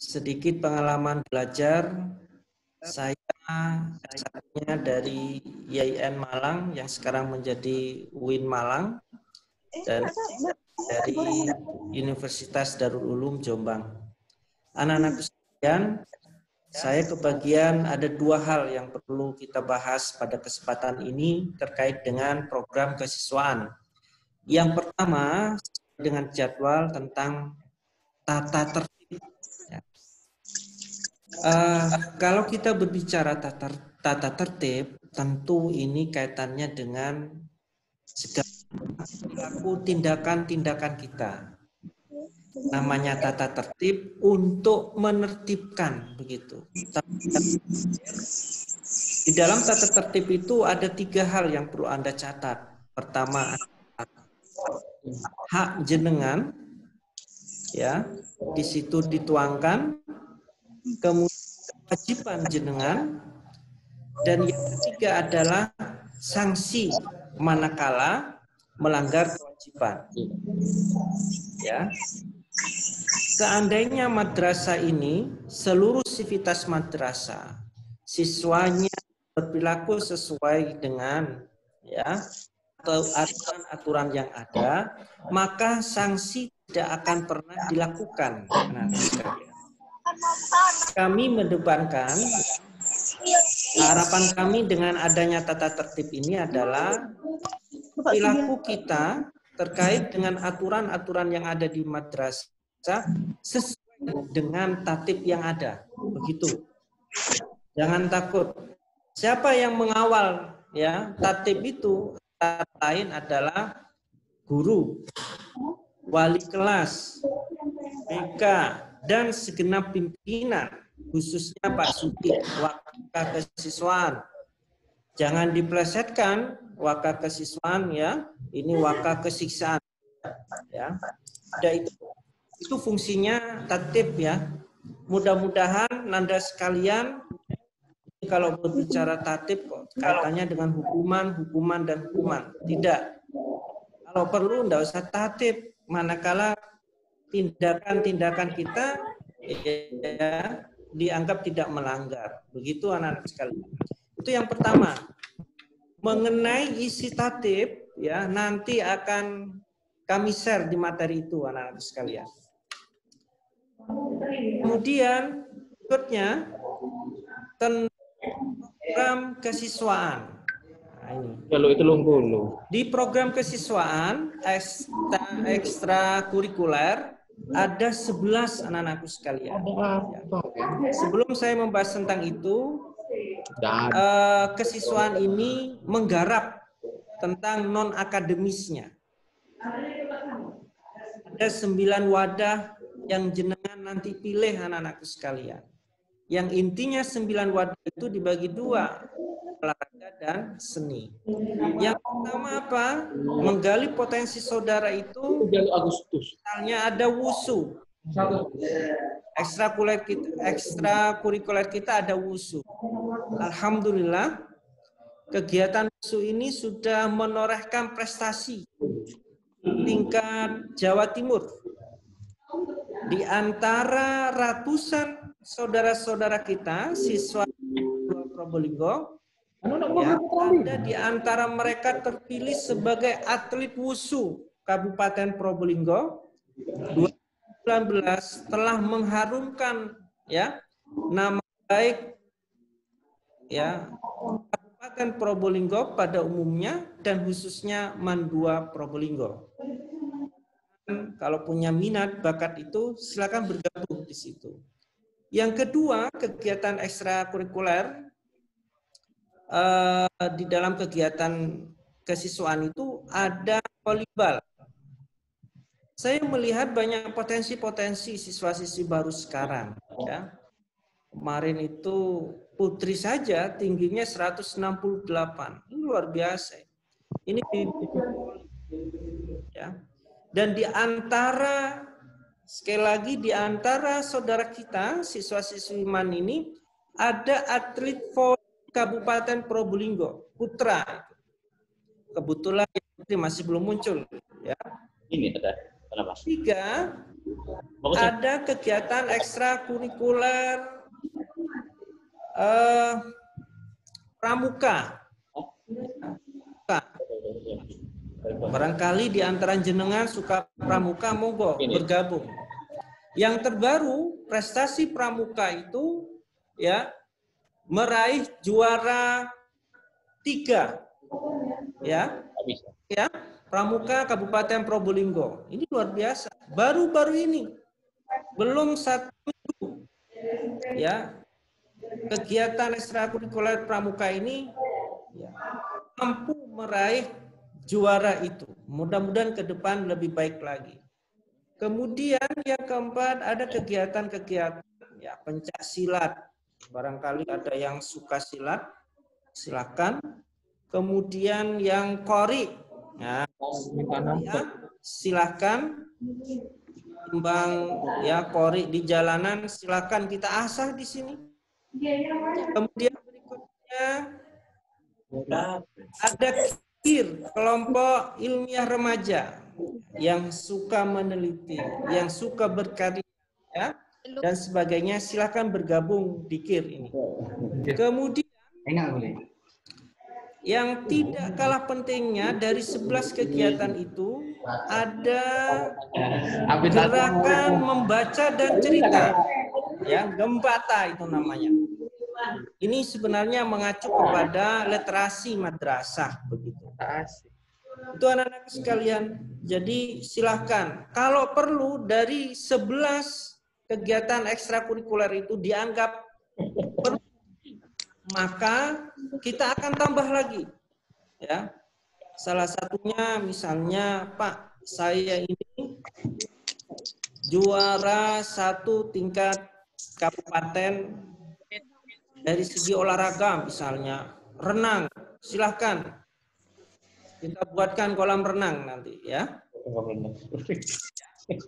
sedikit pengalaman belajar. Saya asalnya dari IAIN Malang yang sekarang menjadi UIN Malang dan dari Universitas Darul Ulum Jombang. Anak-anak sekalian, saya kebagian ada dua hal yang perlu kita bahas pada kesempatan ini terkait dengan program kesiswaan. Yang pertama dengan jadwal tentang tata tertib. Kalau kita berbicara tata tertib, tentu ini kaitannya dengan segala tindakan-tindakan kita. Namanya tata tertib untuk menertibkan, begitu. Di dalam tata tertib itu ada tiga hal yang perlu Anda catat. Pertama, hak jenengan, ya, di situ dituangkan. Kemudian kewajiban jenengan, dan yang ketiga adalah sanksi manakala melanggar kewajiban. Ya, seandainya madrasah ini seluruh sivitas madrasah siswanya berperilaku sesuai dengan atau aturan-aturan yang ada, maka sanksi tidak akan pernah dilakukan. Kami mendepankan, harapan kami dengan adanya tata tertib ini adalah perilaku kita terkait dengan aturan-aturan yang ada di madrasah sesuai dengan tatib yang ada. Begitu. Jangan takut. Siapa yang mengawal tatib itu? Lain adalah guru, wali kelas, BK, dan segenap pimpinan, khususnya Pak Suti, wakil kesiswaan. Jangan diplesetkan wakil kesiswaan, ini wakil kesiksaan. Itu fungsinya tatib, Mudah-mudahan Anda sekalian, kalau berbicara tatib kaitannya dengan hukuman dan hukuman. Tidak. Kalau perlu enggak usah tatib, manakala tindakan-tindakan kita dianggap tidak melanggar. Begitu anak-anak sekalian. Itu yang pertama. Mengenai isi tatib, nanti akan kami share di materi itu anak-anak sekalian. Kemudian berikutnya tentang program kesiswaan. Kalau itu di program kesiswaan ekstrakurikuler ada 11 anak-anakku sekalian. Sebelum saya membahas tentang itu, kesiswaan ini menggarap tentang non-akademisnya. Ada 9 wadah yang jenengan nanti pilih anak-anakku sekalian. Yang intinya 9 wadah itu dibagi 2. Olahraga dan seni. Yang pertama apa? Menggali potensi saudara itu. Misalnya ada wusu. Ekstrakurikuler kita ada wusu. Alhamdulillah, kegiatan wusu ini sudah menorehkan prestasi tingkat Jawa Timur. Di antara ratusan saudara-saudara kita, siswa Probolinggo, ada di antara mereka terpilih sebagai atlet wusu Kabupaten Probolinggo 2019 telah mengharumkan nama baik Kabupaten Probolinggo pada umumnya dan khususnya Mandua Probolinggo. Kalau punya minat bakat itu silakan bergabung di situ. Yang kedua, kegiatan ekstrakurikuler di dalam kegiatan kesiswaan itu ada volleyball. Saya melihat banyak potensi-potensi siswa-siswi baru sekarang. Kemarin itu putri saja tingginya 168. Ini luar biasa. Ini Dan di antara, sekali lagi di antara saudara kita, siswa-siswi MAN ini, ada atlet volley Kabupaten Probolinggo, putra. Kebetulan masih belum muncul. Ini ada. Kenapa? 3, ada kegiatan ekstrakurikuler pramuka. Barangkali di antara jenengan suka pramuka, monggo bergabung. Yang terbaru, prestasi pramuka itu ya meraih juara 3 ya. Ya, pramuka Kabupaten Probolinggo. Ini luar biasa. Baru-baru ini, belum 1 minggu ya, kegiatan ekstrakurikuler pramuka ini ya, mampu meraih juara itu. Mudah-mudahan ke depan lebih baik lagi. Kemudian yang keempat, ada kegiatan-kegiatan ya, pencak silat. Barangkali ada yang suka silat, silakan. Kemudian yang kori, nah, ya, silakan. Timbang ya kori di jalanan, silakan kita asah di sini. Kemudian berikutnya ada KIR, kelompok ilmiah remaja yang suka meneliti, yang suka berkarya dan sebagainya, silakan bergabung di KIR ini. Kemudian yang tidak kalah pentingnya, dari 11 kegiatan itu ada gerakan membaca dan cerita, ya, Gembata itu namanya. Ini sebenarnya mengacu kepada literasi madrasah begitu. Itu anak-anak sekalian. Jadi silahkan, kalau perlu dari 11 kegiatan ekstrakurikuler itu dianggap perlu, maka kita akan tambah lagi. Ya. Salah satunya misalnya, Pak, saya ini juara 1 tingkat kabupaten dari segi olahraga, misalnya renang, silahkan kita buatkan kolam renang nanti ya.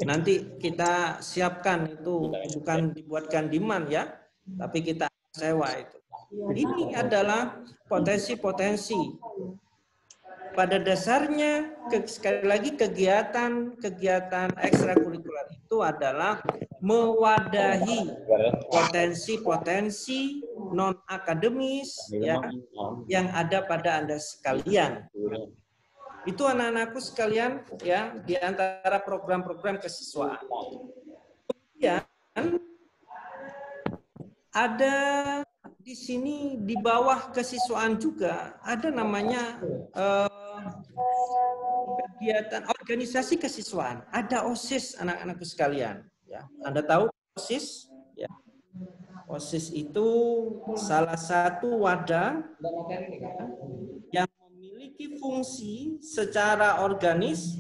Nanti kita siapkan itu, bukan dibuatkan demand ya, tapi kita sewa itu. Ini adalah potensi-potensi. Pada dasarnya, sekali lagi, kegiatan ekstrakurikuler itu adalah mewadahi potensi-potensi non-akademis ya, yang ada pada Anda sekalian. Itu anak-anakku sekalian ya, di antara program-program kesiswaan. Kemudian ada di sini di bawah kesiswaan juga ada namanya kegiatan organisasi kesiswaan. Ada OSIS, anak-anakku sekalian. Ya, Anda tahu OSIS? Ya. OSIS itu salah satu wadah yang memiliki fungsi secara organis,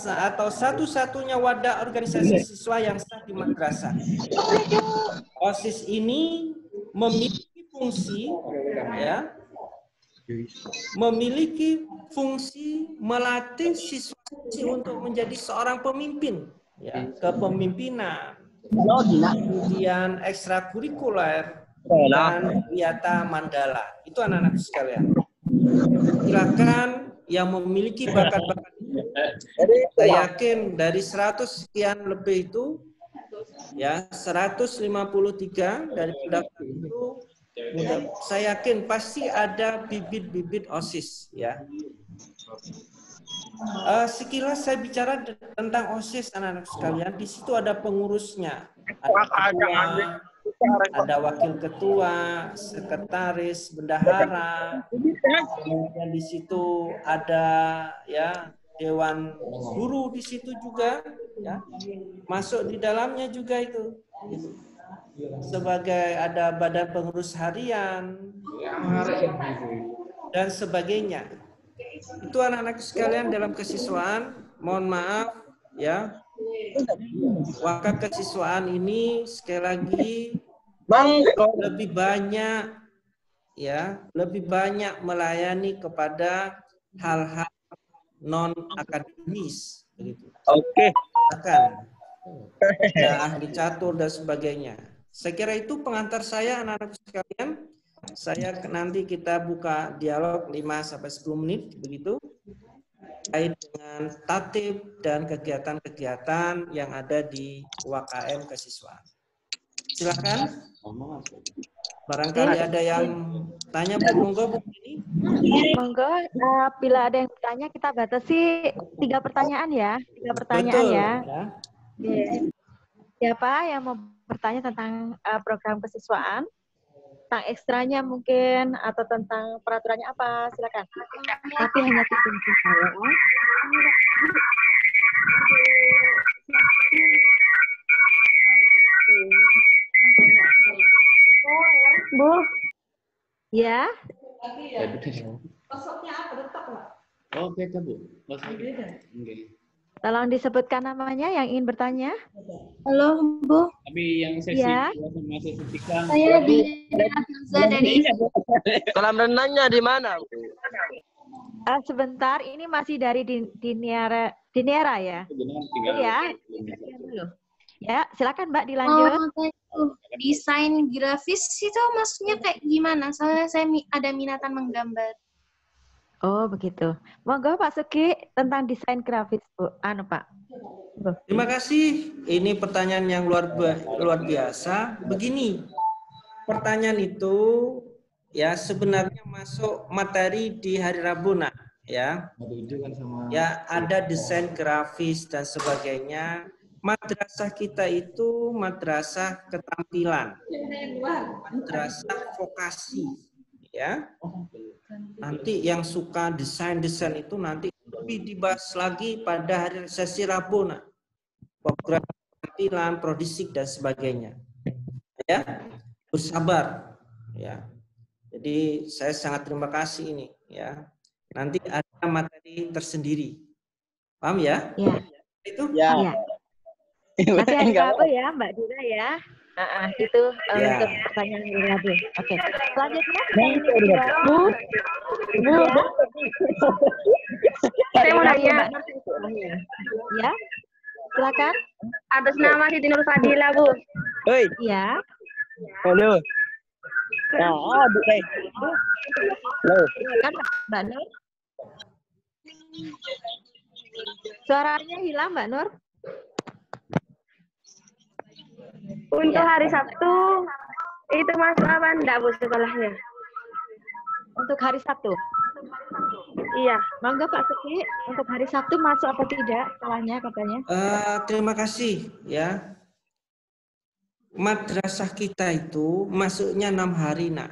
atau satu-satunya wadah organisasi siswa yang sah di madrasah. OSIS ini memiliki fungsi ya, memiliki fungsi melatih siswa untuk menjadi seorang pemimpin ya, kepemimpinan, kemudian ekstrakurikuler dan kegiatan mandala. Itu anak-anak sekalian. Silakan yang memiliki bakat-bakat itu. Saya yakin dari 100 sekian lebih itu ya, 153 dari pendaftar itu, saya yakin pasti ada bibit-bibit OSIS ya. Sekilas saya bicara tentang OSIS, anak-anak sekalian. Di situ ada pengurusnya, ada wakil ketua, sekretaris, bendahara. Kemudian di situ ada ya dewan guru di situ juga ya. Masuk di dalamnya juga itu. Sebagai ada badan pengurus harian dan sebagainya. Itu anak-anak sekalian dalam kesiswaan, mohon maaf ya. Waktu kesiswaan ini sekali lagi lebih banyak ya, lebih banyak melayani kepada hal-hal non akademis begitu. Oke. Akan ya, ahli catur dan sebagainya. Saya kira itu pengantar saya, anak-anak sekalian. Saya nanti kita buka dialog 5 sampai 10 menit begitu. terkait dengan tatib dan kegiatan-kegiatan yang ada di UKM kesiswaan. Silakan. Barangkali ada yang tanya, Bu. Monggo, Bu. Monggo, bila ada yang bertanya kita batasi 3 pertanyaan ya. 3 pertanyaan Betul, ya. ya. Siapa yang mau bertanya tentang program kesiswaan? Tentang ekstranya mungkin atau tentang peraturannya apa? Silakan. Tapi hanya kunci saya. Bu. Ya. Oke, Bu. Tolong disebutkan namanya yang ingin bertanya. Halo, Bu. Tapi yang sesi Ya. sama sesi 3. Saya dari Kolam renangnya di mana? Sebentar, ini masih dari Diniara ya? Iya. Ya, silakan Mbak dilanjut. desain grafis itu maksudnya kayak gimana? Soalnya saya ada minatan menggambar. Oh, begitu. Monggo Pak Sugi tentang desain grafis, Bu. Pak. Bu. Terima kasih. Ini pertanyaan yang luar biasa. Begini, pertanyaan itu ya sebenarnya masuk materi di hari Rabu, Nak. Ya, ada desain grafis dan sebagainya. Madrasah kita itu madrasah keterampilan, madrasah vokasi, ya. Nanti yang suka desain itu nanti lebih dibahas lagi pada hari sesi Rabu, Nak. Program keterampilan, prodisik dan sebagainya. Ya, bersabar, ya. Jadi saya sangat terima kasih ini, ya. Nanti ada materi tersendiri, paham ya? Ya. Itu? Ya. Ya. Nanti hari Rabu ya, Mbak Dina ya. Itu untuk pertanyaan hari Rabu. Oke. Selanjutnya, Bu. Saya mau nanya. Ya, silakan. Atas nama Siti Nur Fadila, Bu. Hei, Ya. halo. Nah, aduh, hei. Halo. Silakan Mbak Nur. Suaranya hilang, Mbak Nur. Untuk hari Sabtu, itu masuk apa enggak, Bu, sekolahnya? Untuk hari Sabtu. Iya. Monggo Pak Sugi, untuk hari Sabtu masuk apa tidak sekolahnya katanya? Terima kasih ya. Madrasah kita itu masuknya 6 hari, Nak.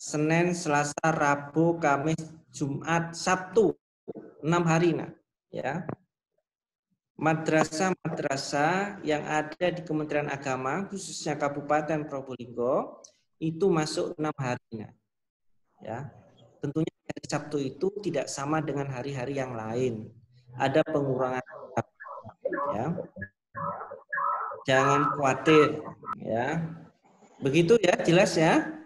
Senin, Selasa, Rabu, Kamis, Jumat, Sabtu. 6 hari, Nak. Ya. Madrasah-madrasah yang ada di Kementerian Agama, khususnya Kabupaten Probolinggo, itu masuk 6 hari, Nak. Ya. Tentunya hari Sabtu itu tidak sama dengan hari-hari yang lain. Ada pengurangan, ya. Jangan khawatir, ya. Begitu ya, jelas ya.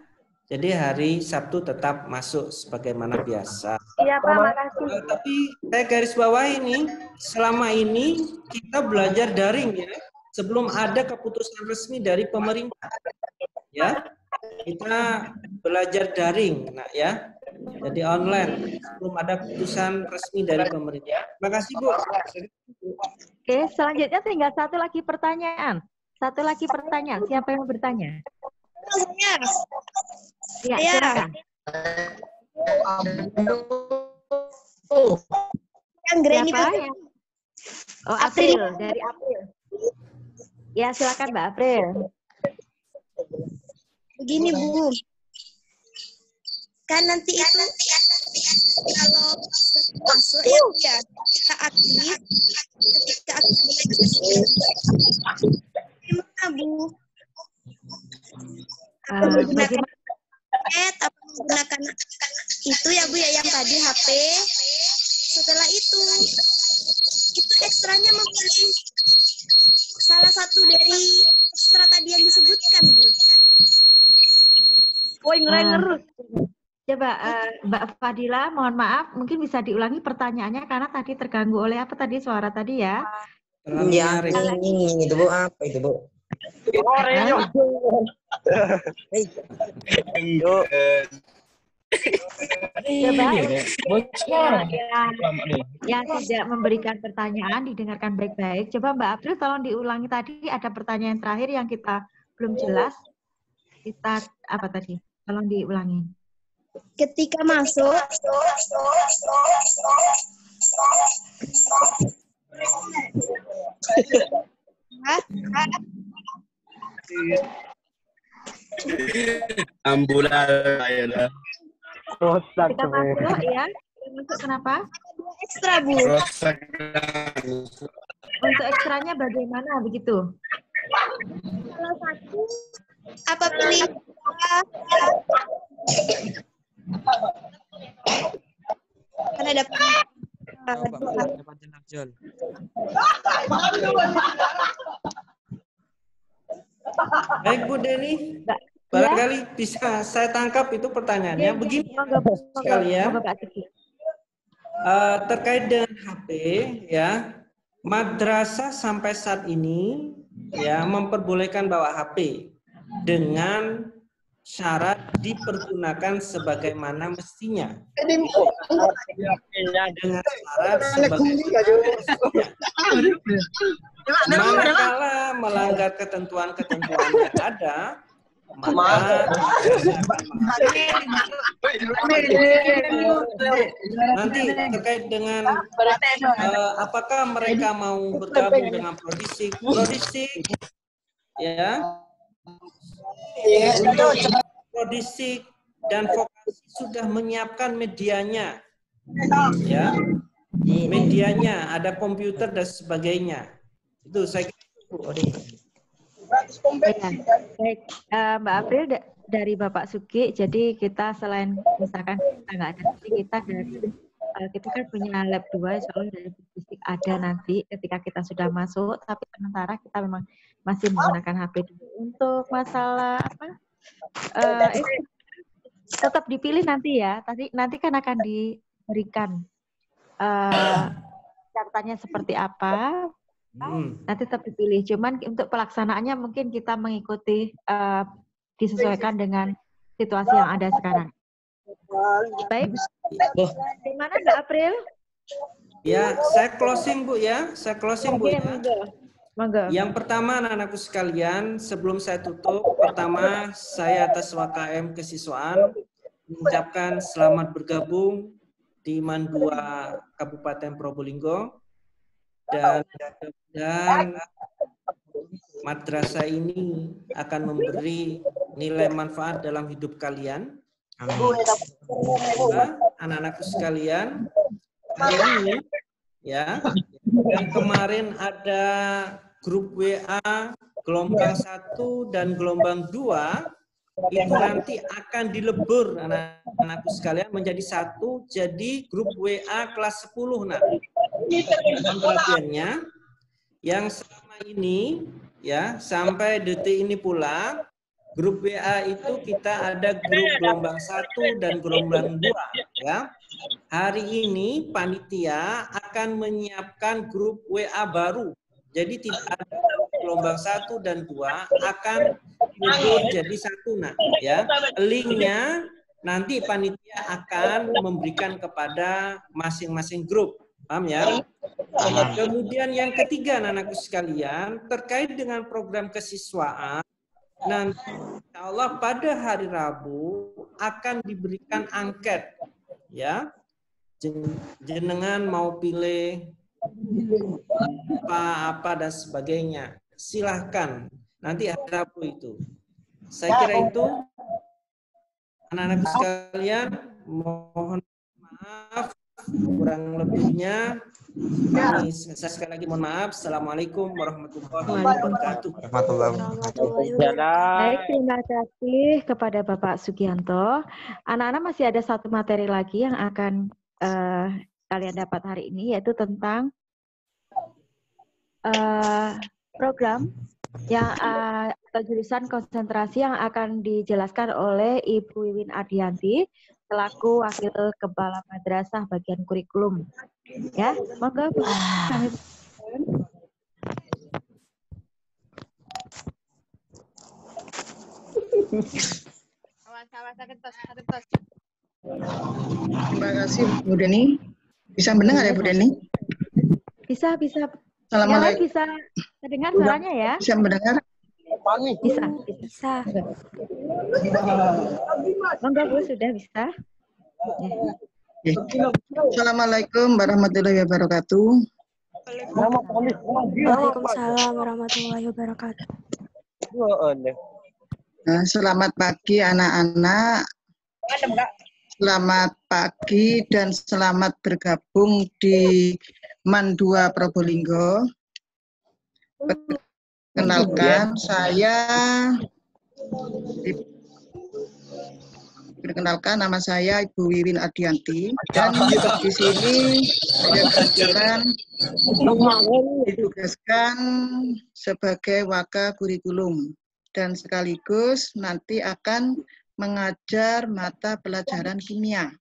Jadi hari Sabtu tetap masuk sebagaimana biasa. Iya, Pak, makasih. Tapi saya garis bawah ini, selama ini kita belajar daring ya. Sebelum ada keputusan resmi dari pemerintah. Ya. Kita belajar daring, Nak ya. Jadi online, belum ada keputusan resmi dari pemerintah. Terima kasih, Bu. Oke, selanjutnya tinggal satu lagi pertanyaan. Satu lagi pertanyaan. Siapa yang mau bertanya? Ya, silakan. Yang Granny Siapa yang? Oh, April. Dari April. Ya, silakan Mbak April. Begini, Bu. Kan nanti itu kalau masuk ya kita aktif ketika aktif gimana, Bu? Menggunakan chat atau menggunakan itu ya, Bu, ya, yang tadi HP. Setelah itu ekstranya memilih salah satu dari ekstra tadi yang disebutkan, Bu. Coba Mbak Fadila, mohon maaf, mungkin bisa diulangi pertanyaannya karena tadi terganggu oleh apa tadi suara tadi ya? Ya, ini itu, Bu, apa itu, Bu? Coba Bocor. yang tidak memberikan pertanyaan didengarkan baik-baik. Coba Mbak April tolong diulangi tadi ada pertanyaan terakhir yang kita belum jelas. Kita apa tadi? Tolong diulangi. Ketika masuk, Ambulan ya. Rusak Kita masuk ya. Kita masuk kenapa? ekstra Bu. Rusak. Untuk ekstranya bagaimana begitu? Salah satu apa pilih? Kan ada Baik Bu Deni, barangkali bisa saya tangkap itu pertanyaannya. Begini sekalian, terkait dengan HP ya, madrasah sampai saat ini ya memperbolehkan bawa HP dengan syarat dipergunakan sebagaimana mestinya. Dengan syarat sebagaimana manakala melanggar ketentuan-ketentuan yang ada, maka nanti terkait dengan apakah mereka mau bergabung dengan Prodisik ya, Prodisik dan Vokasi sudah menyiapkan medianya, ya, medianya ada komputer dan sebagainya. Itu saya kira. Baik, Mbak April dari Bapak Sugi, jadi kita selain misalkan kita nggak ada, kita dari kita kan punya lab 2, insya Allah dari fisik ada nanti ketika kita sudah masuk, tapi sementara kita memang masih menggunakan HP dulu. Untuk masalah apa, tetap dipilih nanti ya, nanti kan akan diberikan catatannya seperti apa, nanti tetap dipilih. Cuman untuk pelaksanaannya mungkin kita mengikuti disesuaikan dengan situasi yang ada sekarang. Baik, gimana Mbak April? Ya, saya closing Bu ya, saya closing Bu ya. Monggo. Yang pertama anak-anakku sekalian, sebelum saya tutup, pertama saya atas WKM Kesiswaan mengucapkan selamat bergabung di IMAN 2 Kabupaten Probolinggo, dan madrasah ini akan memberi nilai manfaat dalam hidup kalian. Anak-anakku sekalian, hari ini ya, yang kemarin ada grup WA gelombang 1 dan gelombang 2 itu nanti akan dilebur anak-anakku sekalian menjadi satu, jadi grup WA kelas 10. Nah, perhatiannya yang selama ini ya sampai detik ini pula grup WA itu kita ada grup gelombang 1 dan gelombang 2 ya. Hari ini panitia akan menyiapkan grup WA baru. Jadi tidak ada gelombang 1 dan 2 akan jadi satu. Nah, ya. Linknya nanti panitia akan memberikan kepada masing-masing grup. Paham ya? Kemudian yang ketiga anak-anakku sekalian, terkait dengan program kesiswaan, nanti insya Allah pada hari Rabu akan diberikan angket, ya, jenengan mau pilih apa dan sebagainya, silahkan nanti hari Rabu itu. Saya kira itu anak-anak sekalian, mohon maaf kurang lebihnya. Saya sekali lagi mohon maaf. Assalamualaikum warahmatullahi wabarakatuh. Baik, terima kasih kepada Bapak Sugianto. Anak-anak masih ada satu materi lagi yang akan kalian dapat hari ini, yaitu tentang program yang atau jurusan konsentrasi yang akan dijelaskan oleh Ibu Wiwin Ardianti selaku Wakil Kepala Madrasah bagian kurikulum. Ya, monggo Bu. Awas, awas, ada tos. Terima kasih Bu Deni. Bisa mendengar ya Bu Deni? Bisa. Yang lain Assalamualaikum. bisa terdengar suaranya ya? Bisa mendengar? Bisa. Monggo Bu, sudah bisa. Oke. Assalamualaikum warahmatullahi wabarakatuh. Waalaikumsalam warahmatullahi wabarakatuh. Selamat pagi anak-anak. Selamat pagi dan selamat bergabung di MAN 2 Probolinggo. Perkenalkan, nama saya Ibu Wiwin Ardianti dan di sini saya kebetulan ditugaskan sebagai waka kurikulum dan sekaligus nanti akan mengajar mata pelajaran kimia.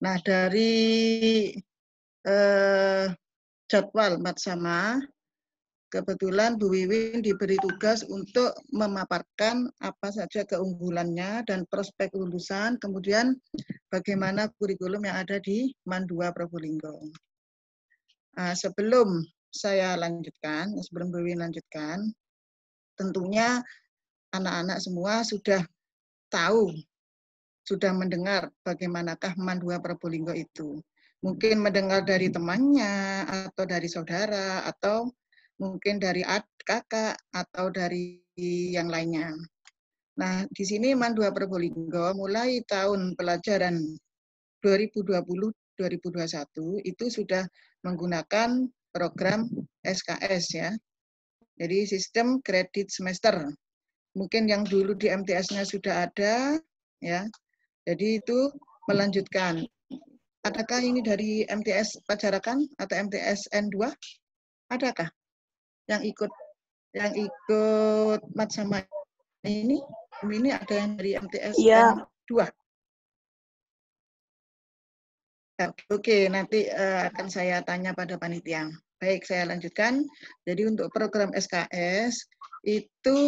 Nah, dari jadwal Matsama, kebetulan Bu Wiwin diberi tugas untuk memaparkan apa saja keunggulannya dan prospek lulusan, kemudian bagaimana kurikulum yang ada di MAN 2 Probolinggo. Sebelum Bu Wiwin lanjutkan, tentunya anak-anak semua sudah tahu, sudah mendengar bagaimanakah MAN 2 Probolinggo itu. Mungkin mendengar dari temannya, atau dari saudara, atau mungkin dari kakak, atau dari yang lainnya. Nah, di sini MAN 2 Probolinggo mulai tahun pelajaran 2020-2021 itu sudah menggunakan program SKS ya. Jadi sistem kredit semester. Mungkin yang dulu di MTS-nya sudah ada ya. Jadi itu melanjutkan. Adakah ini dari MTS Pajarakan atau MTS N2? Adakah yang ikut Matsama ini? Ini ada yang dari MTS N2? Oke, nanti akan saya tanya pada panitia. Baik, saya lanjutkan. Jadi untuk program SKS itu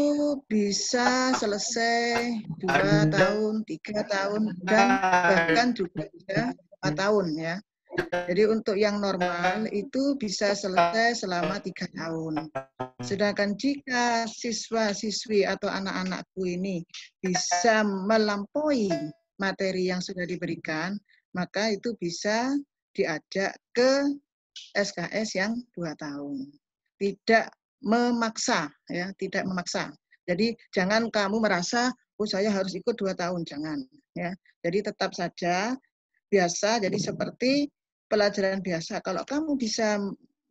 bisa selesai 2 tahun, 3 tahun, dan bahkan juga bisa 4 tahun ya. Jadi untuk yang normal itu bisa selesai selama 3 tahun. Sedangkan jika siswa-siswi atau anak-anakku ini bisa melampaui materi yang sudah diberikan, maka itu bisa diajak ke SKS yang 2 tahun. Tidak memaksa ya, tidak memaksa. Jadi jangan kamu merasa saya harus ikut 2 tahun, jangan ya. Jadi tetap saja biasa, jadi seperti pelajaran biasa. Kalau kamu bisa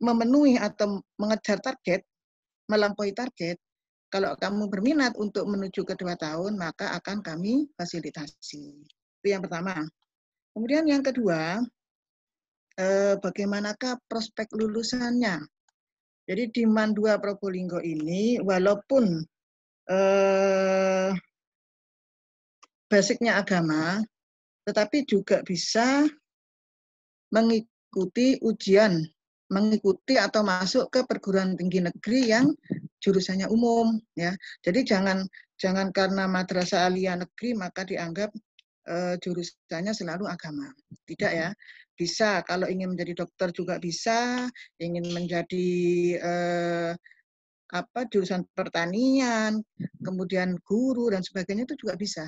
memenuhi atau mengejar target, melampaui target, kalau kamu berminat untuk menuju ke 2 tahun, maka akan kami fasilitasi. Itu yang pertama. Kemudian yang kedua, bagaimanakah prospek lulusannya? Jadi di MAN 2 Probolinggo ini, walaupun basicnya agama, tetapi juga bisa mengikuti ujian, mengikuti atau masuk ke perguruan tinggi negeri yang jurusannya umum ya. Jadi jangan karena madrasah aliyah negeri maka dianggap jurusannya selalu agama. Tidak ya. Bisa kalau ingin menjadi dokter juga bisa, ingin menjadi jurusan pertanian, kemudian guru dan sebagainya itu juga bisa.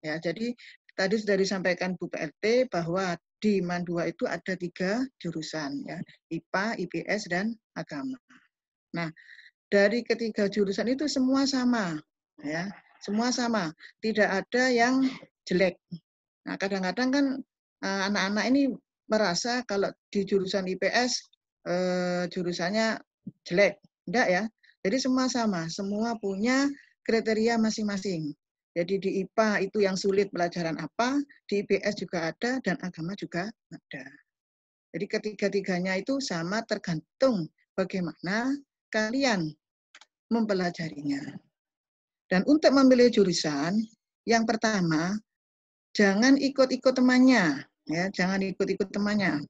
Ya, jadi tadi sudah disampaikan Bu PLT bahwa di MAN 2 itu ada 3 jurusan ya, IPA, IPS dan agama. Nah, dari ketiga jurusan itu semua sama ya, semua sama, tidak ada yang jelek. Nah, kadang-kadang kan anak-anak ini merasa kalau di jurusan IPS jurusannya jelek, enggak ya. Jadi semua sama, semua punya kriteria masing-masing. Jadi di IPA itu yang sulit pelajaran apa, di IPS juga ada, dan agama juga ada. Jadi ketiga-tiganya itu sama tergantung bagaimana kalian mempelajarinya. Dan untuk memilih jurusan, yang pertama, jangan ikut-ikut temannya. Ya, jangan ikut-ikut temannya.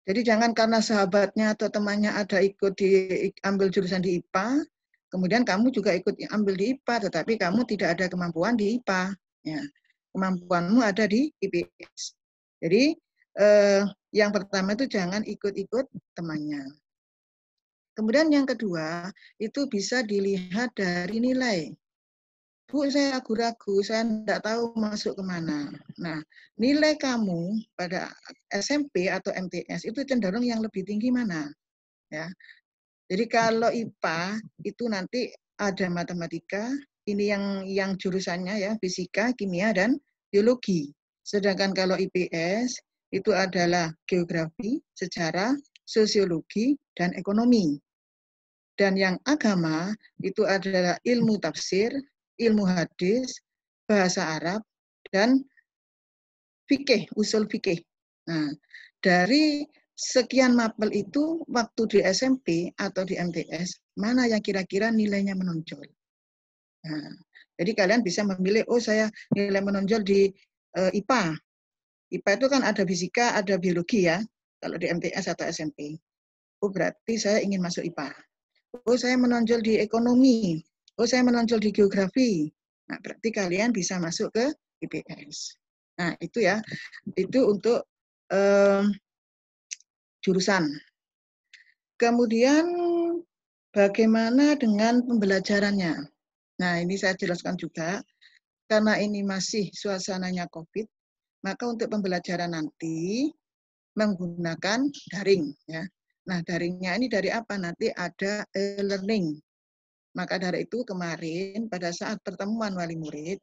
Jadi jangan karena sahabatnya atau temannya ada ikut diambil jurusan di IPA, kemudian kamu juga ikut ambil di IPA, tetapi kamu tidak ada kemampuan di IPA. Ya. kemampuanmu ada di IPS. Jadi yang pertama itu jangan ikut-ikut temannya. Kemudian yang kedua itu bisa dilihat dari nilai. Bu, saya ragu-ragu, saya tidak tahu masuk kemana. Nah, nilai kamu pada SMP atau MTS itu cenderung yang lebih tinggi mana? Ya. Jadi kalau IPA itu nanti ada matematika, ini yang jurusannya ya, fisika, kimia, dan biologi. Sedangkan kalau IPS itu adalah geografi, sejarah, sosiologi, dan ekonomi. Dan yang agama itu adalah ilmu tafsir, ilmu hadis, bahasa Arab, dan fikih, usul fikih. Nah, dari sekian mapel itu, waktu di SMP atau di MTS, mana yang kira-kira nilainya menonjol? Nah, jadi kalian bisa memilih, oh saya nilai menonjol di IPA. IPA itu kan ada fisika, ada biologi ya, kalau di MTS atau SMP. Oh berarti saya ingin masuk IPA. Oh saya menonjol di ekonomi. Oh saya menonjol di geografi. Nah berarti kalian bisa masuk ke IPS. Nah itu ya, itu untuk jurusan. Kemudian bagaimana dengan pembelajarannya? Nah ini saya jelaskan juga, karena ini masih suasananya COVID, maka untuk pembelajaran nanti menggunakan daring ya. Nah, daringnya ini dari apa? Nanti ada e-learning. Maka dari itu kemarin pada saat pertemuan wali murid,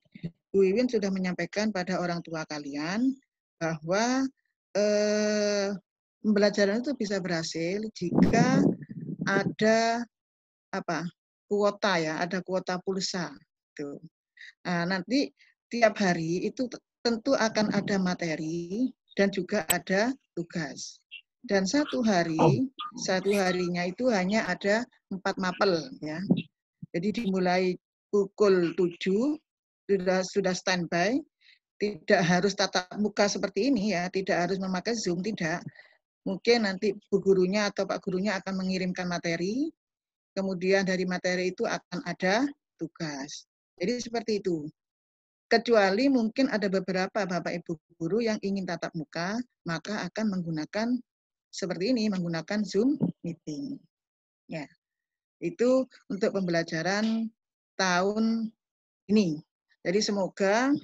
Bu Iwin sudah menyampaikan pada orang tua kalian bahwa pembelajaran itu bisa berhasil jika ada kuota ya, ada kuota pulsa. Tuh. Nah, nanti tiap hari itu tentu akan ada materi dan juga ada tugas. Dan satu harinya itu hanya ada 4 mapel ya. Jadi dimulai pukul 7 sudah standby, tidak harus tatap muka seperti ini ya, tidak harus memakai Zoom, tidak. Mungkin nanti bu gurunya atau pak gurunya akan mengirimkan materi, kemudian dari materi itu akan ada tugas. Jadi seperti itu. Kecuali mungkin ada beberapa Bapak Ibu guru yang ingin tatap muka, maka akan menggunakan seperti ini, menggunakan Zoom meeting. Ya, itu untuk pembelajaran tahun ini. Jadi semoga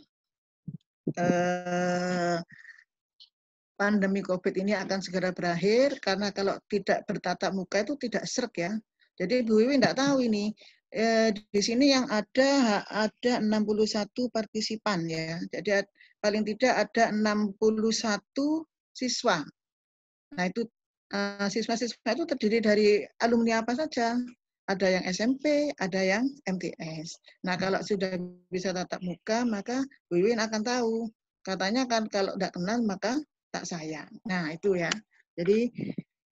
pandemi COVID ini akan segera berakhir, karena kalau tidak bertatap muka itu tidak sreg ya. Jadi Bu Wiwi tidak tahu ini. Di sini yang ada 61 partisipan ya. Jadi paling tidak ada 61 siswa. Nah itu siswa-siswa itu terdiri dari alumni apa saja. Ada yang SMP, ada yang MTS. Nah kalau sudah bisa tatap muka, maka Bu Wiwin akan tahu. Katanya kan kalau tidak kenal maka tak sayang. Nah itu ya. Jadi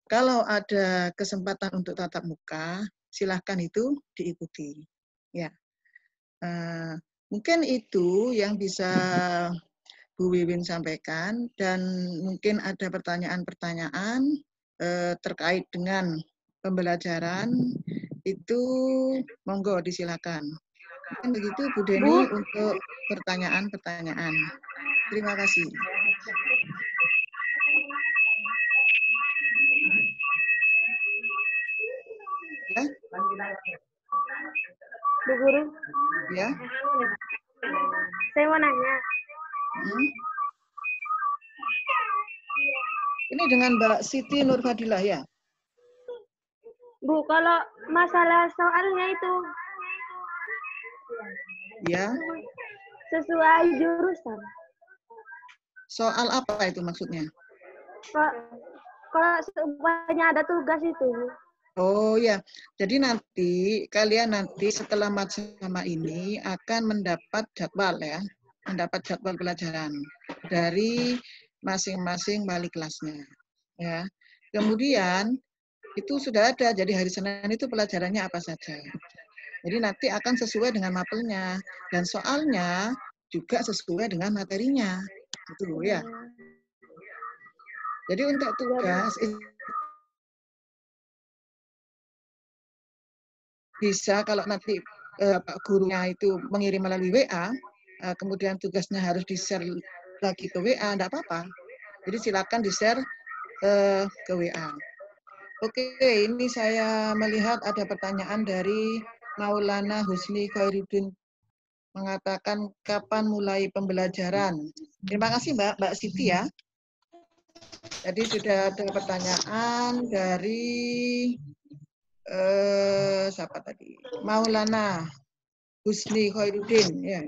kalau ada kesempatan untuk tatap muka, silahkan itu diikuti. Ya, mungkin itu yang bisa Bu Wiwin sampaikan, dan mungkin ada pertanyaan-pertanyaan terkait dengan pembelajaran itu, monggo disilakan. Mungkin begitu Bu Deni untuk pertanyaan-pertanyaan. Terima kasih. Ya. Bu Guru. Ya. Saya mau nanya. Ini dengan Mbak Siti Nurfadilah ya? Bu, kalau masalah soalnya itu ya, sesuai jurusan. Soal apa itu maksudnya? Kalau semuanya ada tugas itu. Oh ya, jadi nanti kalian setelah matsama ini akan mendapat jadwal ya, mendapat jadwal pelajaran dari masing-masing wali kelasnya. Ya, kemudian itu sudah ada. Jadi hari Senin itu pelajarannya apa saja. Jadi nanti akan sesuai dengan mapelnya, dan soalnya juga sesuai dengan materinya. Itu ya. Jadi untuk tugas bisa kalau nanti Pak gurunya itu mengirim melalui WA kemudian tugasnya harus di-share lagi ke WA, enggak apa-apa. Jadi silakan di-share ke WA. Oke, ini saya melihat ada pertanyaan dari Maulana Husni Khairuddin mengatakan kapan mulai pembelajaran. Terima kasih Mbak Siti ya. Jadi sudah ada pertanyaan dari siapa tadi? Maulana Husni Khairuddin ya.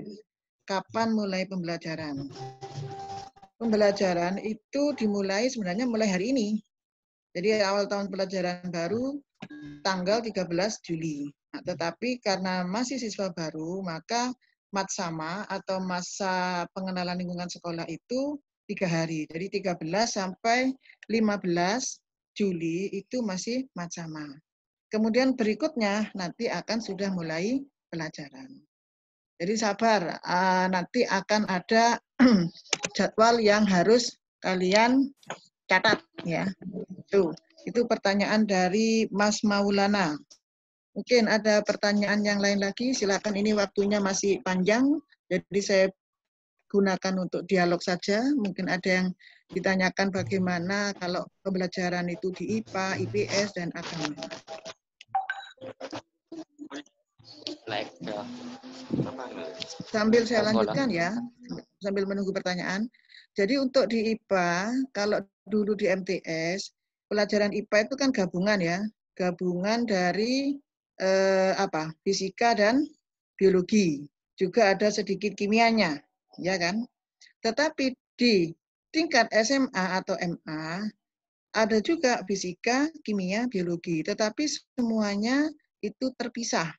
Kapan mulai pembelajaran? Pembelajaran itu dimulai sebenarnya mulai hari ini. Jadi awal tahun pelajaran baru tanggal 13 Juli. Nah, tetapi karena masih siswa baru, maka matsama atau masa pengenalan lingkungan sekolah itu 3 hari. Jadi 13 sampai 15 Juli itu masih matsama. Kemudian berikutnya nanti akan sudah mulai pelajaran. Jadi sabar, nanti akan ada jadwal yang harus kalian catat ya. Itu pertanyaan dari Mas Maulana. Mungkin ada pertanyaan yang lain lagi, silakan, ini waktunya masih panjang, jadi saya gunakan untuk dialog saja. Mungkin ada yang ditanyakan bagaimana kalau pembelajaran itu di IPA, IPS, dan agama. Sambil saya lanjutkan ya, sambil menunggu pertanyaan. Jadi untuk di IPA, kalau dulu di MTS, pelajaran IPA itu kan gabungan ya, gabungan dari fisika dan biologi, juga ada sedikit kimianya, ya kan? Tetapi di tingkat SMA atau MA ada juga fisika, kimia, biologi, tetapi semuanya itu terpisah.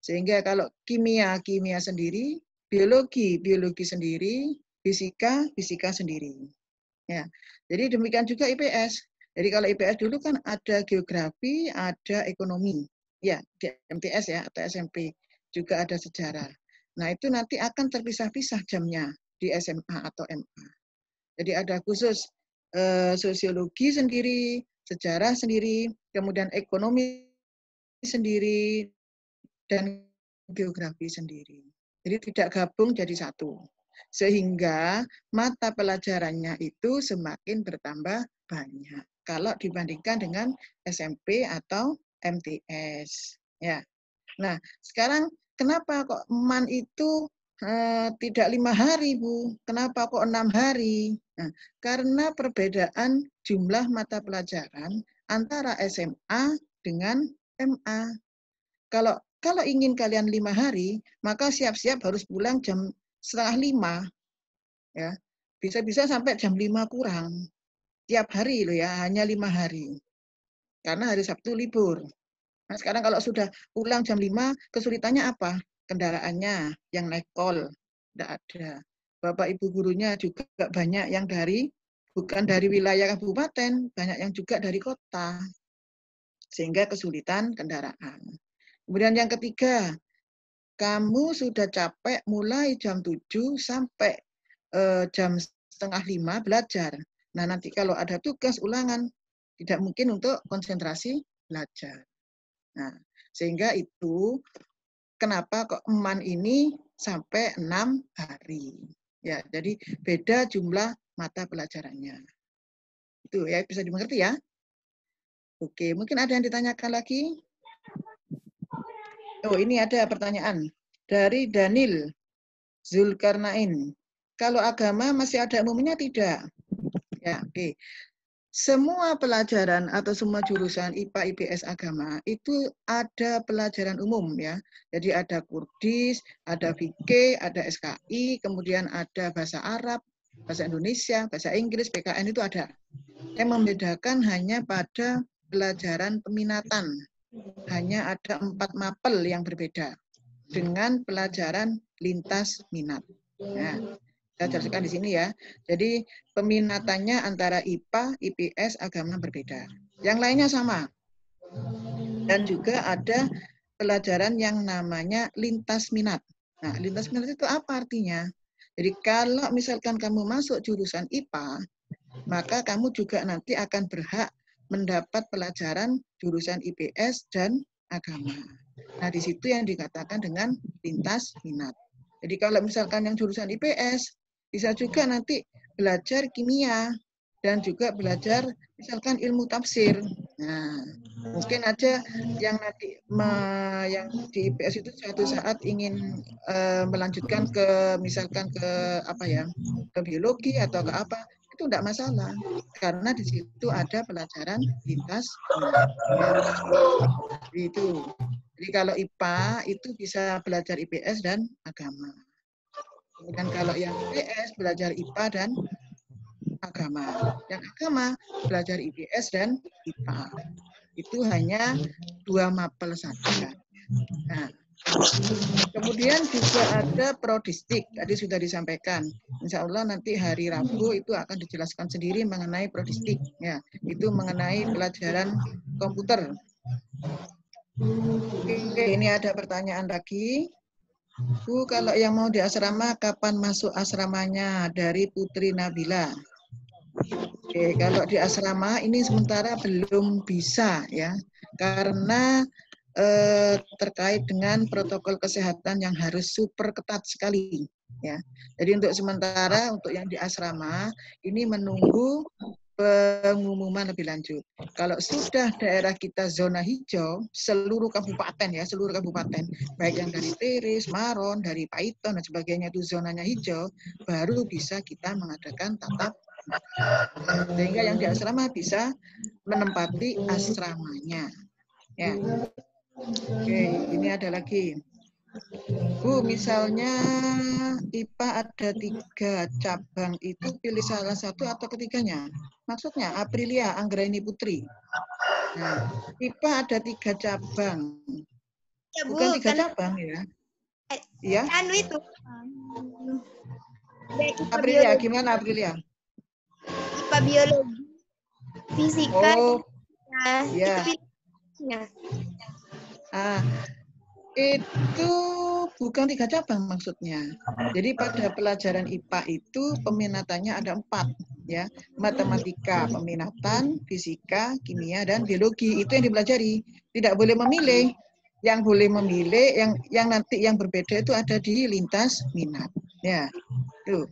Sehingga kalau kimia sendiri, biologi sendiri, fisika sendiri. Ya, jadi demikian juga IPS. Jadi kalau IPS dulu kan ada geografi, ada ekonomi. Ya, di MTS ya, atau SMP. Juga ada sejarah. Nah, itu nanti akan terpisah-pisah jamnya di SMA atau MA. Jadi ada khusus sosiologi sendiri, sejarah sendiri, kemudian ekonomi sendiri, dan geografi sendiri. Jadi tidak gabung jadi satu. Sehingga mata pelajarannya itu semakin bertambah banyak kalau dibandingkan dengan SMP atau MTS. Ya. Nah, sekarang kenapa kok MAN itu tidak 5 hari, Bu? Kenapa kok 6 hari? Nah, karena perbedaan jumlah mata pelajaran antara SMA dengan MA. Kalau ingin kalian 5 hari, maka siap-siap harus pulang jam 4:30. Ya. Bisa-bisa sampai jam 5 kurang. Tiap hari loh ya, hanya 5 hari. Karena hari Sabtu libur. Nah, sekarang kalau sudah pulang jam 5, kesulitannya apa? Kendaraannya yang naik kol. Tidak ada. Bapak Ibu gurunya juga banyak yang bukan dari wilayah kabupaten, banyak yang juga dari kota. Sehingga kesulitan kendaraan. Kemudian yang ketiga, kamu sudah capek mulai jam 7 sampai jam 4:30 belajar. Nah, nanti kalau ada tugas ulangan, tidak mungkin untuk konsentrasi belajar. Nah, sehingga itu kenapa kok MAN ini sampai 6 hari. Ya, jadi beda jumlah mata pelajarannya. Itu ya, bisa dimengerti ya. Oke, mungkin ada yang ditanyakan lagi? Oh, ini ada pertanyaan dari Daniel Zulkarnain. Kalau agama masih ada umumnya tidak? Ya, oke. Semua pelajaran atau semua jurusan IPA, IPS, agama itu ada pelajaran umum ya. Jadi ada Kurdis, ada fikih, ada SKI, kemudian ada bahasa Arab, bahasa Indonesia, bahasa Inggris, PKN itu ada. Yang membedakan hanya pada pelajaran peminatan. Hanya ada 4 mapel yang berbeda dengan pelajaran lintas minat. Nah, saya jelaskan di sini ya. Jadi peminatannya antara IPA, IPS, agama berbeda. Yang lainnya sama. Dan juga ada pelajaran yang namanya lintas minat. Nah, lintas minat itu apa artinya? Jadi kalau misalkan kamu masuk jurusan IPA, maka kamu juga nanti akan berhak mendapat pelajaran jurusan IPS dan agama. Nah, di situ yang dikatakan dengan lintas minat. Jadi kalau misalkan yang jurusan IPS, bisa juga nanti belajar kimia dan juga belajar misalkan ilmu tafsir. Nah, mungkin aja yang nanti yang di IPS itu suatu saat ingin melanjutkan ke misalkan ke apa ya, ke biologi atau ke apa, itu enggak masalah karena di situ ada pelajaran lintas minat. Ya. Itu. Jadi kalau IPA itu bisa belajar IPS dan agama. Kemudian kalau yang IPS belajar IPA dan agama. Yang agama belajar IPS dan IPA. Itu hanya 2 mapel saja. Nah, kemudian juga ada prodistik, tadi sudah disampaikan. Insya Allah nanti hari Rabu itu akan dijelaskan sendiri mengenai prodistik. Ya, itu mengenai pelajaran komputer. Oke, ini ada pertanyaan lagi. Bu, kalau yang mau di asrama, kapan masuk asramanya? Dari Putri Nabila. Oke, kalau di asrama ini sementara belum bisa ya, karena terkait dengan protokol kesehatan yang harus super ketat sekali ya. Jadi untuk sementara untuk yang di asrama ini menunggu pengumuman lebih lanjut. Kalau sudah daerah kita zona hijau, seluruh kabupaten ya, seluruh kabupaten, baik yang dari Tiris, Maron, dari Paiton dan sebagainya itu zonanya hijau, baru bisa kita mengadakan tatap muka. Sehingga yang di asrama bisa menempati asramanya. Ya. Oke, ini ada lagi. Bu, misalnya IPA ada 3 cabang, itu pilih salah satu atau ketiganya? Maksudnya Aprilia Anggraini Putri. Nah, IPA ada 3 cabang. Ya, Bu, Bukan 3 kan cabang ya? Iya. anu itu. Aprilia, gimana Aprilia? IPA biologi, fisika, Oh, itu ya. pilihnya. Itu bukan 3 cabang maksudnya. Jadi pada pelajaran IPA itu peminatannya ada 4 ya. Matematika peminatan, fisika, kimia dan biologi itu yang dipelajari. Tidak boleh memilih. Yang boleh memilih yang nanti yang berbeda itu ada di lintas minat. Ya. Tuh.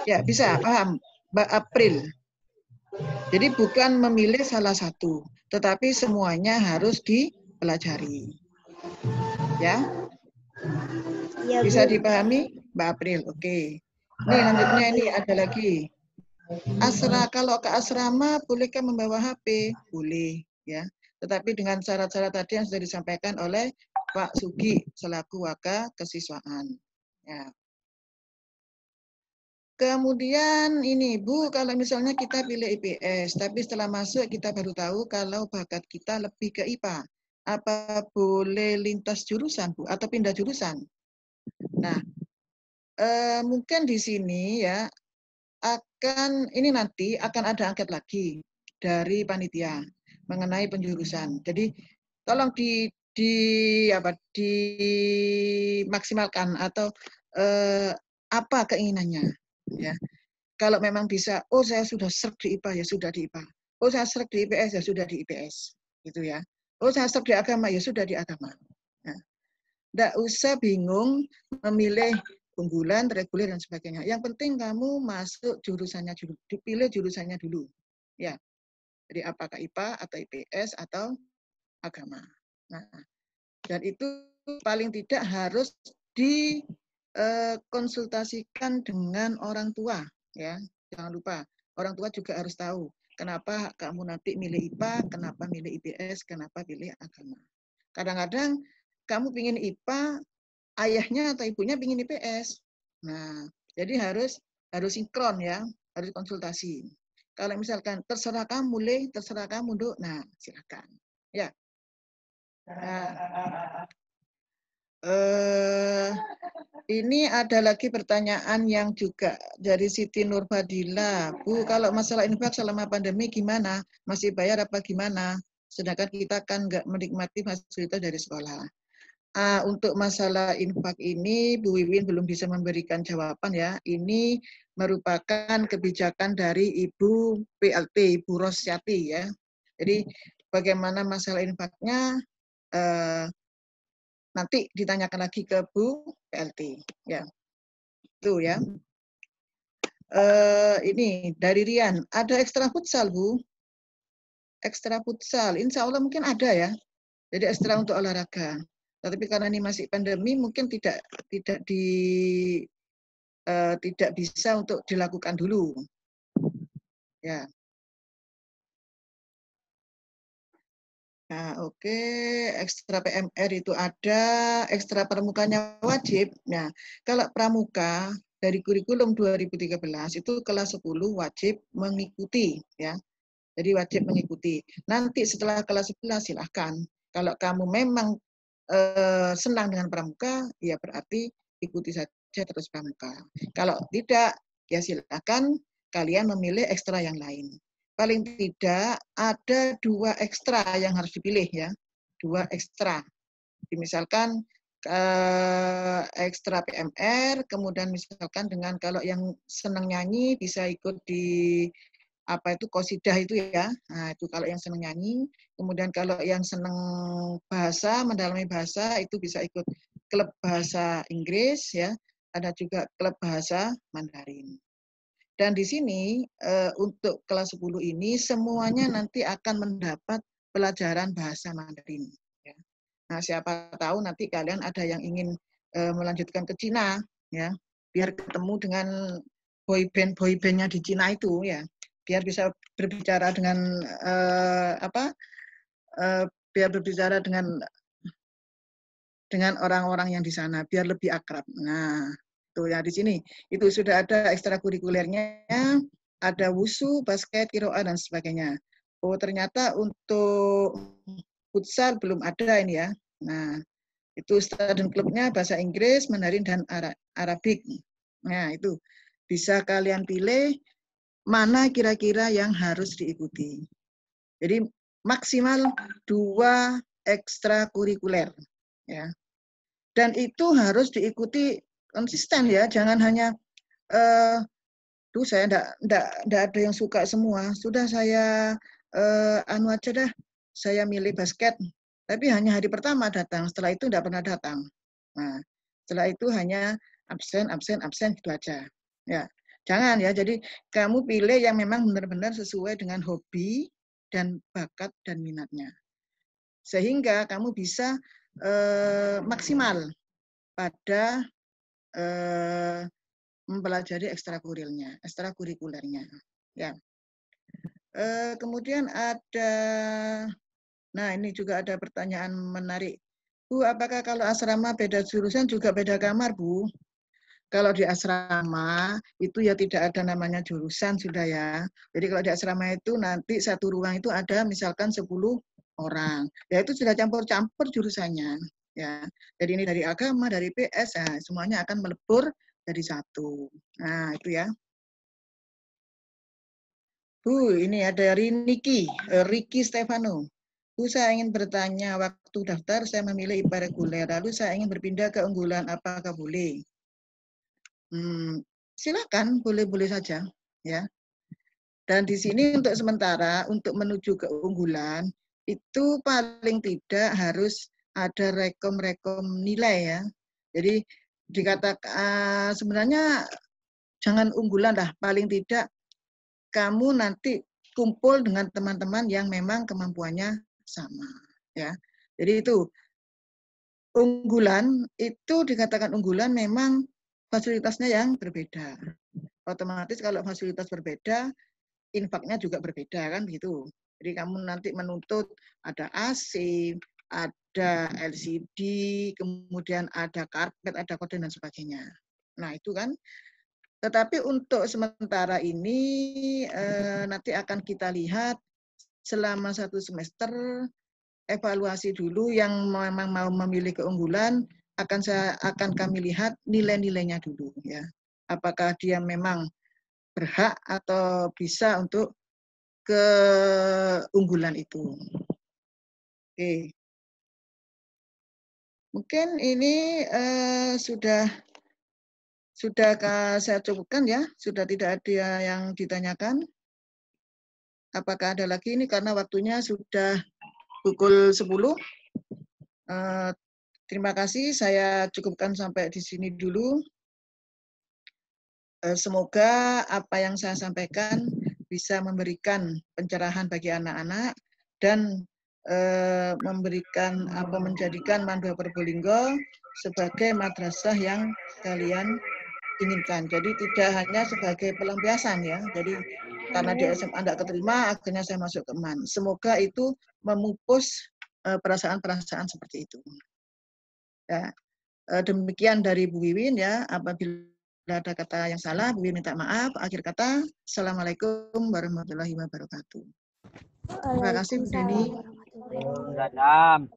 Ya, bisa paham Mbak April. Jadi bukan memilih salah satu, tetapi semuanya harus dipelajari. Ya. Bisa dipahami Mbak April? Oke. Nih lanjutnya ini ada lagi. Kalau ke asrama bolehkah membawa HP? Boleh ya. Tetapi dengan syarat-syarat tadi yang sudah disampaikan oleh Pak Sugi selaku Waka Kesiswaan. Ya. Kemudian ini Bu, kalau misalnya kita pilih IPS, tapi setelah masuk kita baru tahu kalau bakat kita lebih ke IPA. Apa boleh lintas jurusan Bu atau pindah jurusan? Nah, mungkin di sini ya ini nanti akan ada angket lagi dari panitia mengenai penjurusan. Jadi tolong dimaksimalkan atau apa keinginannya ya. Kalau memang bisa, oh saya sudah sreg di IPA ya sudah di IPA. Oh saya sreg di IPS ya sudah di IPS gitu ya. Oh saya sreg di agama ya sudah di agama. Nah, tidak usah bingung memilih unggulan, reguler dan sebagainya. Yang penting kamu masuk jurusannya dulu, dipilih jurusannya dulu. Ya. Jadi apakah IPA atau IPS atau agama. Nah, dan itu paling tidak harus dikonsultasikan dengan orang tua, ya. Jangan lupa, orang tua juga harus tahu kenapa kamu nanti milih IPA, kenapa milih IPS, kenapa pilih agama. Kadang-kadang kamu pingin IPA, ayahnya atau ibunya pingin IPS. Nah, jadi harus sinkron ya, harus konsultasi. Kalau misalkan terserah kamu, terserah kamu, Duk. Nah, silakan. Ya. Nah, ini ada lagi pertanyaan yang juga dari Siti Nurbadila. Bu, kalau masalah infak selama pandemi gimana? Masih bayar apa gimana? Sedangkan kita kan nggak menikmati fasilitas dari sekolah. Untuk masalah infak ini, Bu Wiwin belum bisa memberikan jawaban ya. Ini merupakan kebijakan dari Ibu PLT, Ibu Rosyati ya. Jadi bagaimana masalah infaknya nanti ditanyakan lagi ke Bu PLT ya. Itu ya. Ini dari Rian, ada ekstra futsal Bu? Ekstra futsal, insya Allah mungkin ada ya. Jadi ekstra untuk olahraga. Tapi karena ini masih pandemi, mungkin tidak bisa untuk dilakukan dulu. Ya. Nah, oke, ekstra PMR itu ada, ekstra pramukanya wajib. Nah, kalau pramuka dari kurikulum 2013 itu kelas 10 wajib mengikuti ya. Jadi wajib mengikuti. Nanti setelah kelas 11 silahkan. Kalau kamu memang senang dengan pramuka, ya berarti ikuti saja terus pramuka. Kalau tidak, ya silahkan kalian memilih ekstra yang lain. Paling tidak ada 2 ekstra yang harus dipilih ya. 2 ekstra. Misalkan ekstra PMR, kemudian misalkan dengan kalau yang senang nyanyi bisa ikut di apa itu qasidah itu ya. Nah, itu kalau yang senang nyanyi. Kemudian kalau yang senang bahasa, mendalami bahasa itu bisa ikut klub bahasa Inggris ya. Ada juga klub bahasa Mandarin. Dan di sini untuk kelas 10 ini semuanya nanti akan mendapat pelajaran bahasa Mandarin. Ya. Nah, siapa tahu nanti kalian ada yang ingin melanjutkan ke Cina, ya, biar ketemu dengan boyband-boybandnya di Cina itu, ya, biar bisa berbicara dengan biar berbicara dengan orang-orang yang di sana, biar lebih akrab. Nah, tuh ya di sini itu sudah ada ekstrakurikulernya, ada wusu, basket, kiroa dan sebagainya. Oh ternyata untuk futsal belum ada ini ya. Nah itu student klubnya bahasa Inggris, Mandarin dan Arabik. Nah itu bisa kalian pilih mana kira-kira yang harus diikuti. Jadi maksimal 2 ekstrakurikuler ya. Dan itu harus diikuti konsisten ya, jangan hanya saya enggak ada yang suka semua. Sudah saya anu aja dah, saya milih basket. Tapi hanya hari pertama datang, setelah itu enggak pernah datang. Nah, setelah itu hanya absen gitu aja. Ya. Jangan ya. Jadi kamu pilih yang memang benar-benar sesuai dengan hobi dan bakat dan minatnya. Sehingga kamu bisa maksimal pada mempelajari ekstrakurikulernya. Ya. Kemudian ada, nah ini juga ada pertanyaan menarik. Bu, apakah kalau asrama beda jurusan juga beda kamar, Bu? Kalau di asrama itu ya tidak ada namanya jurusan sudah ya. Jadi kalau di asrama itu nanti satu ruang itu ada misalkan 10 orang. Ya itu sudah campur-campur jurusannya. Ya, jadi ini dari agama, dari PS, ya, semuanya akan melebur jadi satu. Nah, itu ya. Bu, ini ada Ricky Stefano. Bu, saya ingin bertanya, waktu daftar saya memilih IPA reguler, lalu saya ingin berpindah ke unggulan, apakah boleh? Silakan, boleh-boleh saja, ya. Dan di sini untuk sementara, untuk menuju ke unggulan, itu paling tidak harus ada rekom-rekom nilai ya. Jadi dikatakan sebenarnya jangan unggulan lah, paling tidak kamu nanti kumpul dengan teman-teman yang memang kemampuannya sama ya. Jadi itu unggulan itu dikatakan unggulan memang fasilitasnya yang berbeda. Otomatis kalau fasilitas berbeda, infaknya juga berbeda kan gitu. Jadi kamu nanti menuntut ada AC, ada LCD, kemudian ada karpet, ada kode dan sebagainya. Nah itu kan. Tetapi untuk sementara ini nanti akan kita lihat selama 1 semester evaluasi dulu yang memang mau memilih keunggulan akan kami lihat nilai-nilainya dulu ya. Apakah dia memang berhak atau bisa untuk keunggulan itu. Oke. Mungkin ini sudah saya cukupkan ya, sudah tidak ada yang ditanyakan. Apakah ada lagi ini karena waktunya sudah pukul 10. Terima kasih, saya cukupkan sampai di sini dulu. semoga apa yang saya sampaikan bisa memberikan pencerahan bagi anak-anak dan menjadikan Mandua Probolinggo sebagai madrasah yang kalian inginkan. Jadi tidak hanya sebagai pelampiasan ya. Jadi karena di SMA tidak keterima, akhirnya saya masuk ke MAN. Semoga itu memupus perasaan-perasaan seperti itu. Ya, demikian dari Bu Wiwin ya. Apabila ada kata yang salah, Bu Wiwin minta maaf. Akhir kata, Assalamualaikum warahmatullahi wabarakatuh. Terima kasih Bu Deni. Dadam.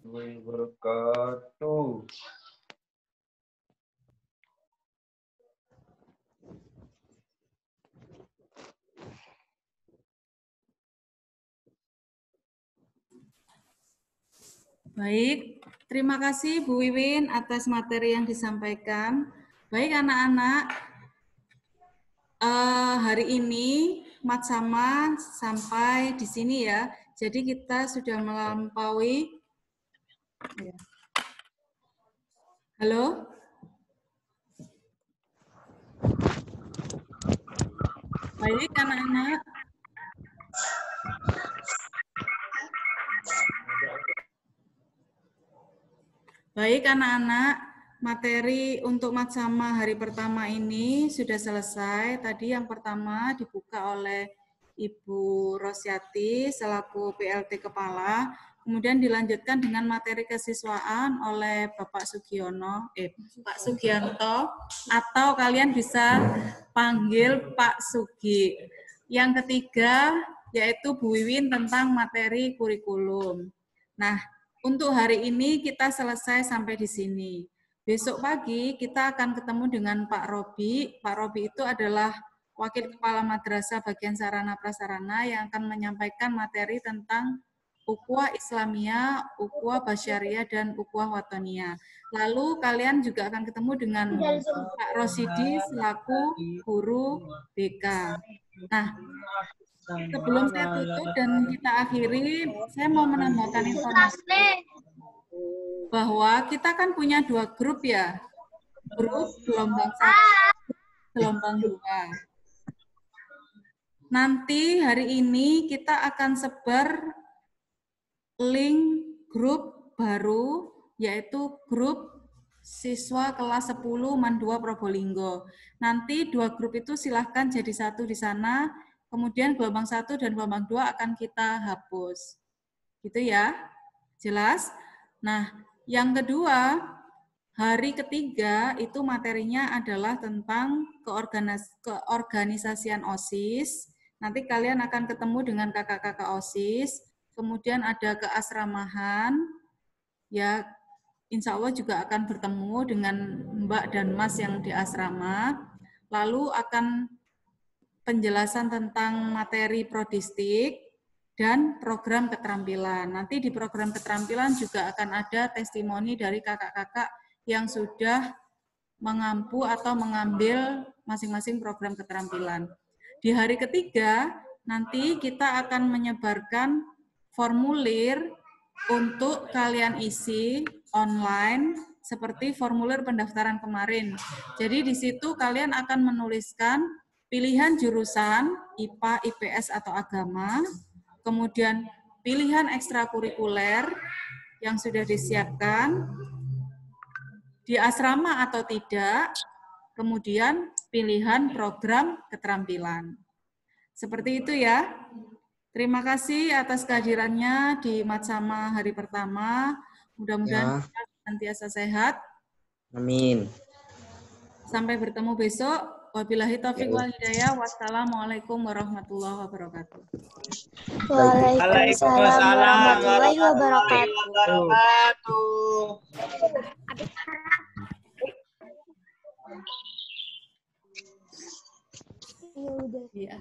Wabarakatuh. Baik, terima kasih Bu Wiwin atas materi yang disampaikan. Baik anak-anak, hari ini Matsama sampai di sini ya. Jadi kita sudah melampaui. Halo? Baik anak-anak. Baik anak-anak, materi untuk Matsama hari pertama ini sudah selesai. Tadi yang pertama dibuka oleh Ibu Rosyati selaku PLT Kepala, kemudian dilanjutkan dengan materi kesiswaan oleh Bapak Pak Sugianto, atau kalian bisa panggil Pak Sugi. Yang ketiga yaitu Bu Wiwin tentang materi kurikulum. Nah, untuk hari ini kita selesai sampai di sini. Besok pagi kita akan ketemu dengan Pak Robi. Pak Robi itu adalah Wakil Kepala Madrasah bagian sarana prasarana yang akan menyampaikan materi tentang Ukhuwah Islamiyah, Ukhuwah Basyariah, dan Ukhuwah Watoniyah. Lalu kalian juga akan ketemu dengan Pak Rosidi selaku guru BK. Nah, sebelum saya tutup dan kita akhiri, saya mau menambahkan informasi bahwa kita kan punya 2 grup ya, grup gelombang 1, gelombang 2. Nanti hari ini kita akan sebar link grup baru, yaitu grup siswa kelas 10 MAN 2 Probolinggo. Nanti 2 grup itu silahkan jadi 1 di sana, kemudian gelombang 1 dan gelombang 2 akan kita hapus. Gitu ya? Jelas? Nah, yang kedua, hari ketiga itu materinya adalah tentang keorganisasian OSIS. Nanti kalian akan ketemu dengan kakak-kakak OSIS, kemudian ada keasramahan, ya insya Allah juga akan bertemu dengan Mbak dan Mas yang di asrama, lalu akan penjelasan tentang materi prodistik dan program keterampilan. Nanti di program keterampilan juga akan ada testimoni dari kakak-kakak yang sudah mengampu atau mengambil masing-masing program keterampilan. Di hari ketiga, nanti kita akan menyebarkan formulir untuk kalian isi online seperti formulir pendaftaran kemarin. Jadi di situ kalian akan menuliskan pilihan jurusan IPA, IPS, atau agama, kemudian pilihan ekstrakurikuler yang sudah disiapkan, di asrama atau tidak, kemudian pilihan program keterampilan. Seperti itu ya. Terima kasih atas kehadirannya di Matsama hari pertama. Mudah-mudahan kita senantiasa sehat. Amin. Sampai bertemu besok. Wabillahi taufiq wal hidayah. Wassalamualaikum warahmatullahi wabarakatuh. Waalaikumsalam warahmatullahi wabarakatuh. Ya udah. Ya.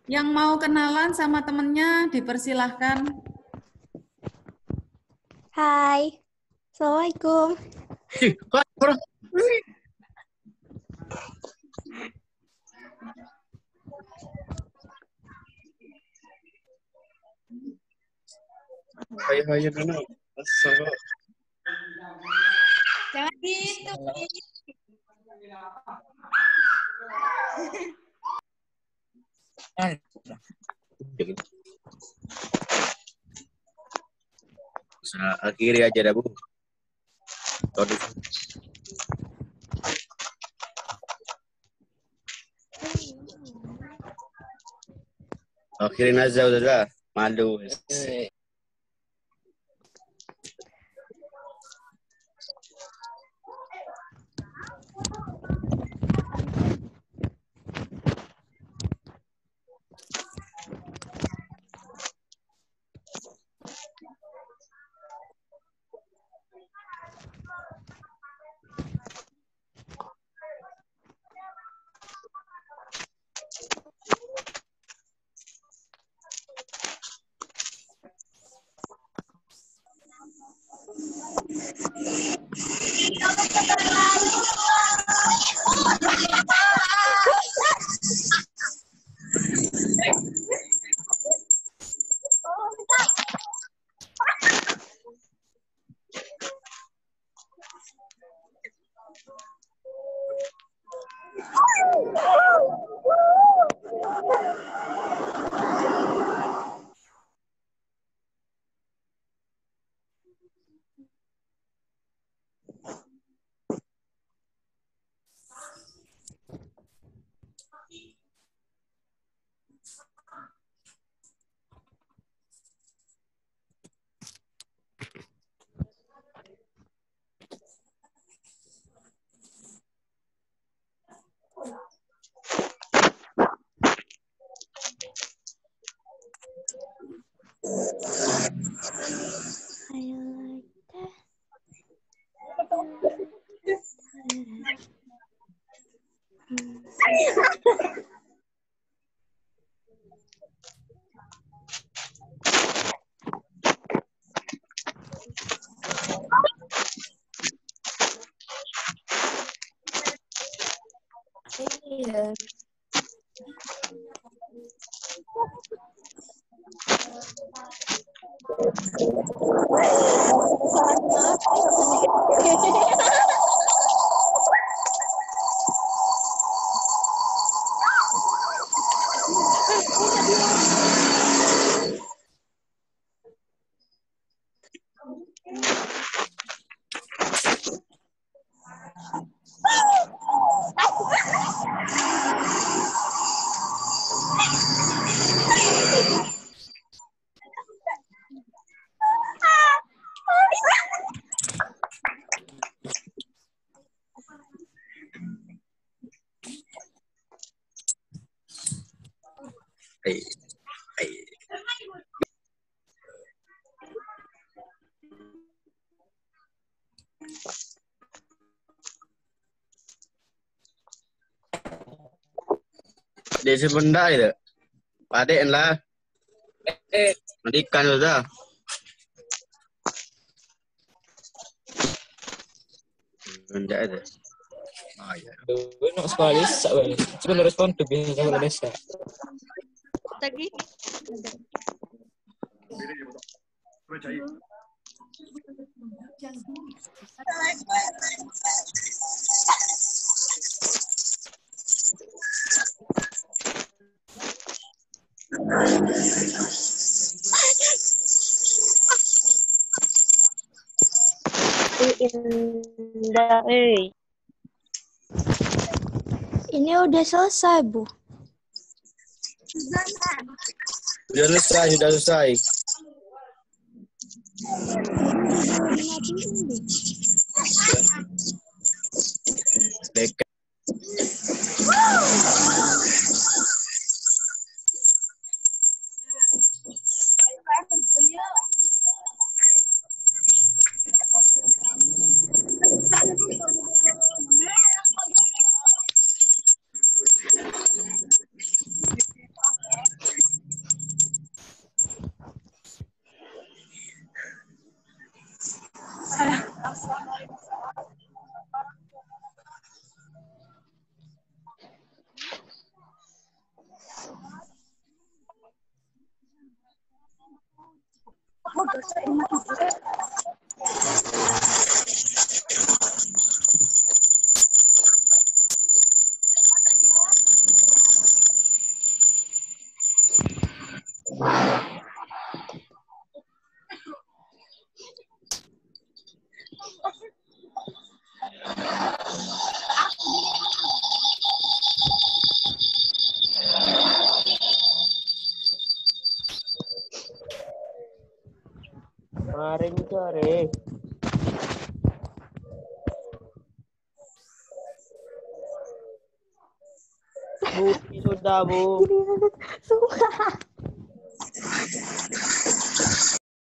Yang mau kenalan sama temennya dipersilahkan. Hai. Assalamualaikum. Hayo dulu. Jangan gitu. Akhiri aja dah, Bu. Sorry. Akhirin aja udah. Malu. Iya. Dia sebentar itu. Padek lah. Mandikan sudah. Benda itu. Ah ya. Nak sekolah desa balik. Sebenarnya respon tu biasa sekolah desa. Lagi. Indah, ini udah selesai, Bu. Sudah selesai. Dekat. Kemarin sore. Bu, sudah Bu. Sumpah.